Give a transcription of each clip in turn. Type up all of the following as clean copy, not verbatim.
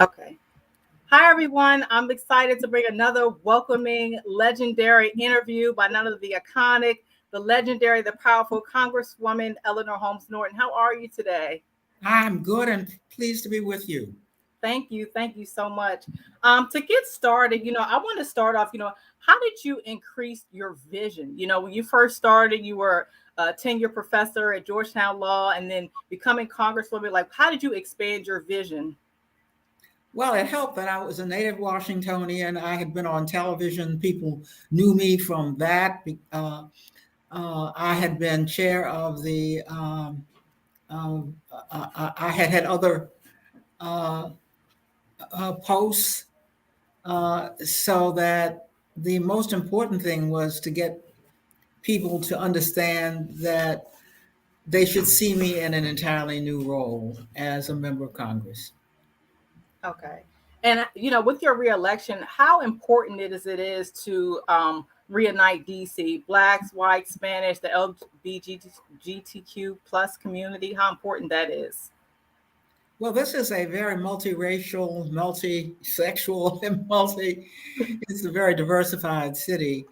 Okay. Hi, everyone. I'm excited to bring another welcoming, legendary interview by none of the iconic, the legendary, the powerful Congresswoman Eleanor Holmes Norton. How are you today? I'm good and pleased to be with you. Thank you. Thank you so much. To get started, I want to start off, how did you increase your vision? When you first started, you were a tenure professor at Georgetown Law and then becoming Congresswoman. Like, how did you expand your vision? Well, it helped that I was a native Washingtonian. I had been on television. People knew me from that. I had been chair of the, I had had other uh, posts, so that the most important thing was to get people to understand that they should see me in an entirely new role as a member of Congress. Okay. And with your reelection, how important it is to reunite DC, Blacks, Whites, Spanish, the LGBTQ plus community? How important that is? Well, this is a very multiracial, multi-sexual, and it's a very diversified city.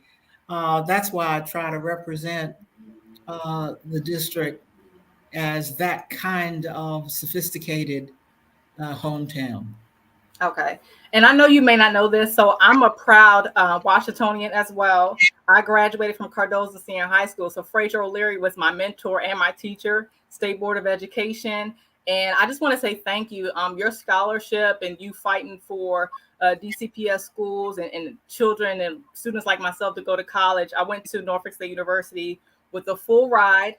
That's why I try to represent the district as that kind of sophisticated hometown. Okay. And I know you may not know this, so I'm a proud Washingtonian as well. I graduated from Cardozo Senior High School. So Fraser O'Leary was my mentor and my teacher, State Board of Education. And I just want to say thank you. Your scholarship and you fighting for DCPS schools and children and students like myself to go to college. I went to Norfolk State University with a full ride.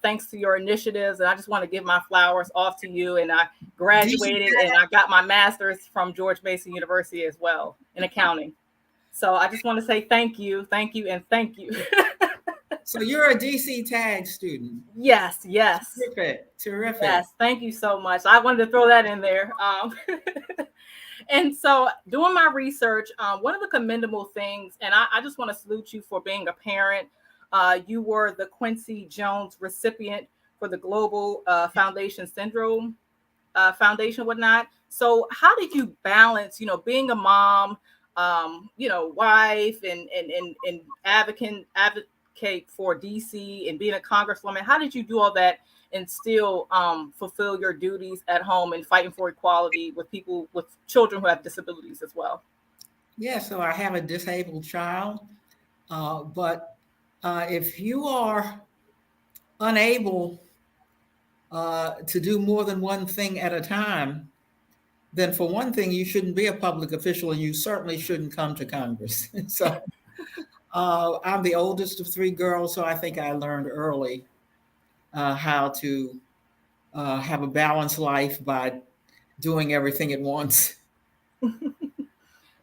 Thanks to your initiatives. And I just want to give my flowers off to you. And I graduated and I got my master's from George Mason University as well in accounting. So I just want to say thank you, and thank you. So you're a DC tag student. Yes. Terrific. Yes, thank you so much. I wanted to throw that in there. And so doing my research, one of the commendable things, and I just want to salute you for being a parent. You were the Quincy Jones recipient for the Global Foundation Syndrome Foundation, whatnot. So how did you balance, being a mom, wife and advocate for DC and being a congresswoman? How did you do all that and still fulfill your duties at home and fighting for equality with people with children who have disabilities as well? Yeah, so I have a disabled child, but if you are unable to do more than one thing at a time, then for one thing, you shouldn't be a public official and you certainly shouldn't come to Congress. So I'm the oldest of three girls, so I think I learned early how to have a balanced life by doing everything at once.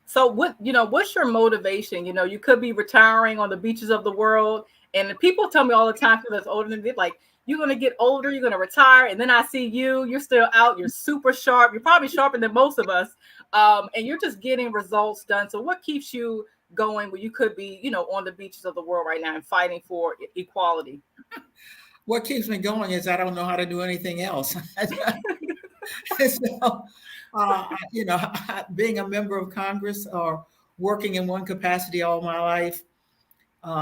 So what's your motivation? You could be retiring on the beaches of the world. And people tell me all the time, people that's older than me, like, you're going to get older, you're going to retire. And then I see you're still out, you're super sharp. You're probably sharper than most of us. And you're just getting results done. So what keeps you going when you could be, on the beaches of the world right now and fighting for equality? What keeps me going is I don't know how to do anything else. So, being a member of Congress or working in one capacity all my life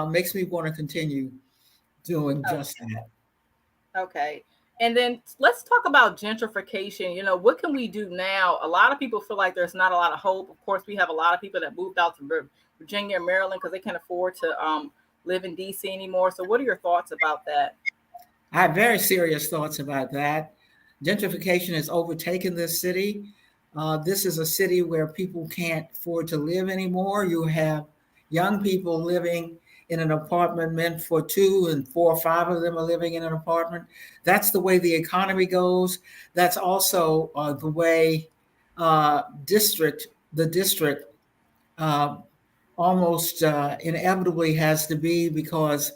makes me want to continue doing just that. Okay. And then let's talk about gentrification. What can we do now? A lot of people feel like there's not a lot of hope. Of course, we have a lot of people that moved out to Virginia and Maryland because they can't afford to live in DC anymore. So what are your thoughts about that? I have very serious thoughts about that. Gentrification has overtaken this city. This is a city where people can't afford to live anymore. You have young people living in an apartment meant for two, and 4 or 5 of them are living in an apartment. That's the way the economy goes. That's also the way the district almost inevitably has to be, because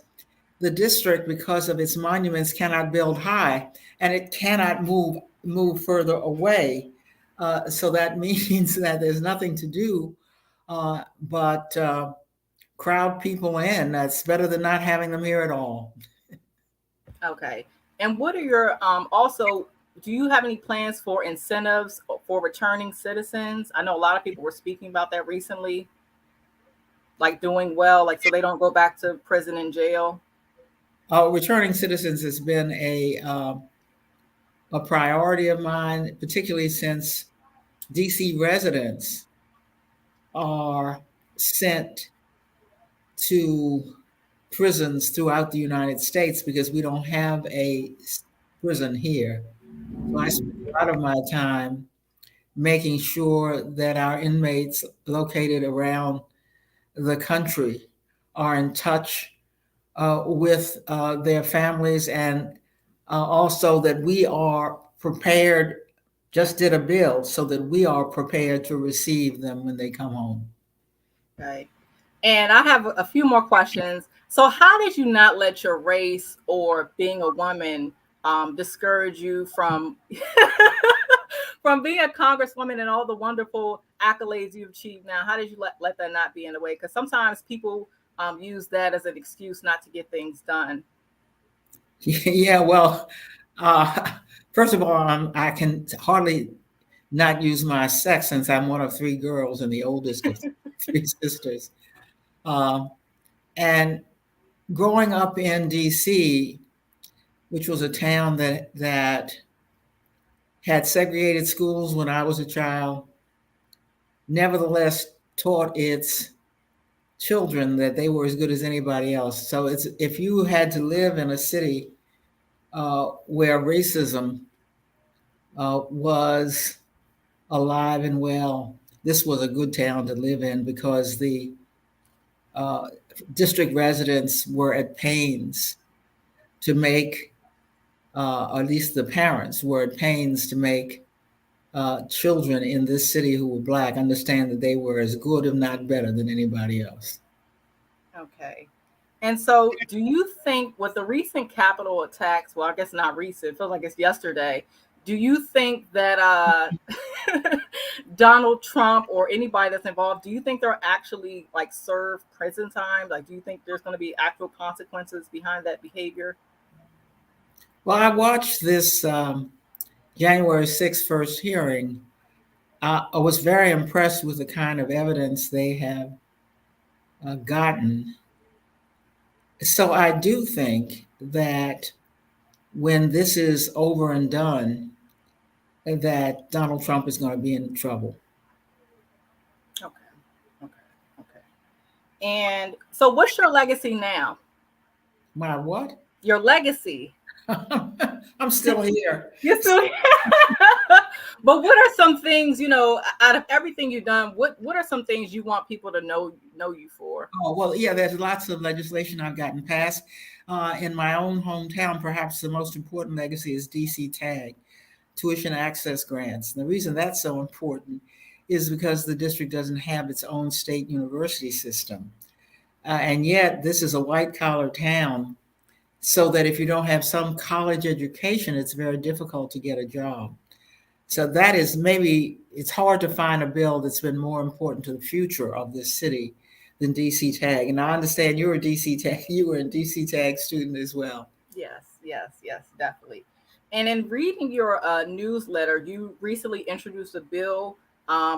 the district, because of its monuments, cannot build high and it cannot move further away. So that means that there's nothing to do but crowd people in. That's better than not having them here at all. Okay. And what are your also do you have any plans for incentives for returning citizens? I know a lot of people were speaking about that recently, like doing well, like so they don't go back to prison and jail. Returning citizens has been a priority of mine, particularly since DC residents are sent to prisons throughout the United States because we don't have a prison here. So I spend a lot of my time making sure that our inmates located around the country are in touch with their families, and also that we are prepared, just did a bill so that we are prepared to receive them when they come home. Right. And I have a few more questions. So, how did you not let your race or being a woman discourage you from from being a congresswoman and all the wonderful accolades you've achieved now? How did you let that not be in the way? Because sometimes people use that as an excuse not to get things done. Yeah, well, uh, first of all, I can hardly not use my sex since I'm one of three girls and the oldest of three sisters. Um, and growing up in DC, which was a town that had segregated schools when I was a child, nevertheless taught its children that they were as good as anybody else. So it's if you had to live in a city where racism was alive and well, this was a good town to live in because the uh, district residents were at pains to make, at least the parents were at pains to make children in this city who were Black understand that they were as good, if not better, than anybody else. Okay. And so, do you think with the recent Capitol attacks, well, I guess not recent, it feels like it's yesterday, do you think that Donald Trump or anybody that's involved, do you think they're actually like serve prison time? Like, do you think there's going to be actual consequences behind that behavior? Well, I watched this January 6th first hearing. I was very impressed with the kind of evidence they have gotten. So I do think that when this is over and done, that Donald Trump is going to be in trouble. Okay. Okay. Okay. And so, what's your legacy now? My what? Your legacy. I'm still here. You're still here. But what are some things, out of everything you've done, what are some things you want people to know you for? Oh, well, yeah, there's lots of legislation I've gotten passed. In my own hometown, perhaps the most important legacy is DC TAG, tuition access grants. And the reason that's so important is because the district doesn't have its own state university system. And yet, this is a white collar town, so that if you don't have some college education, it's very difficult to get a job. So that is maybe, it's hard to find a bill that's been more important to the future of this city than DC TAG. And I understand you were a DC TAG, you were a DC TAG student as well. Yes, yes, yes, definitely. And in reading your newsletter, you recently introduced a bill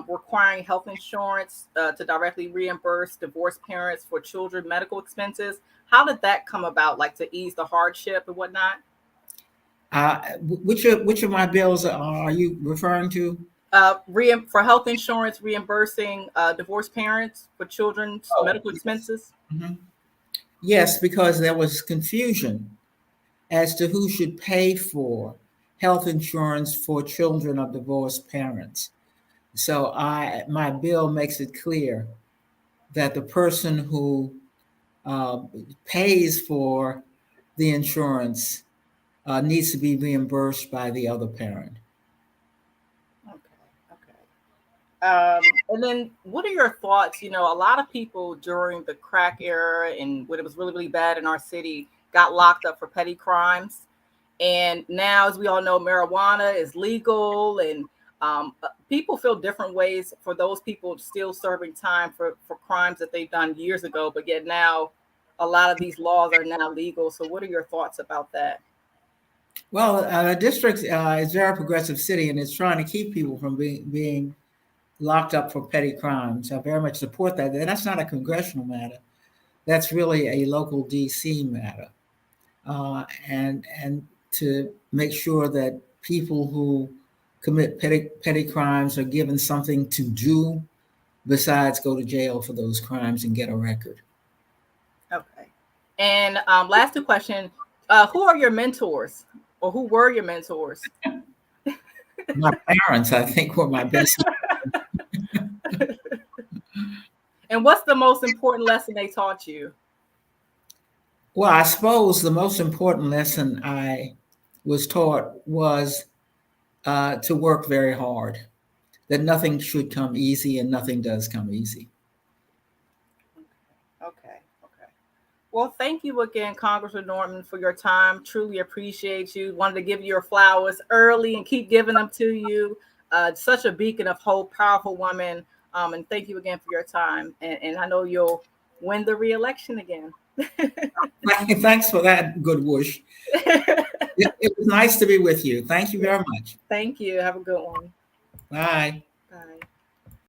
requiring health insurance to directly reimburse divorced parents for children medical expenses. How did that come about, like to ease the hardship and whatnot? Which of my bills are you referring to? For health insurance reimbursing divorced parents for children's Oh, medical yes. expenses. Mhm. Yes, because there was confusion as to who should pay for health insurance for children of divorced parents. So my bill makes it clear that the person who uh, pays for the insurance needs to be reimbursed by the other parent. Okay, okay. And then, what are your thoughts? A lot of people during the crack era and when it was really, really bad in our city got locked up for petty crimes. And now, as we all know, marijuana is legal, and people feel different ways for those people still serving time for crimes that they've done years ago. But yet now, a lot of these laws are now legal. So, what are your thoughts about that? Well, the district is a very progressive city, and it's trying to keep people from being locked up for petty crimes. I very much support that. And that's not a congressional matter. That's really a local DC matter. And to make sure that people who commit petty crimes are given something to do besides go to jail for those crimes and get a record. Okay. And last two questions. Who are your mentors, or who were your mentors? My parents, I think, were my best. And what's the most important lesson they taught you? Well, I suppose the most important lesson I was taught was to work very hard, that nothing should come easy, and nothing does come easy. Okay. Well, thank you again, Congresswoman Norton, for your time. Truly appreciate you. Wanted to give you your flowers early and keep giving them to you. Such a beacon of hope, powerful woman. And thank you again for your time. And I know you'll win the re-election again. Thanks for that good wish. It was nice to be with you. Thank you very much. Thank you. Have a good one. Bye. Bye.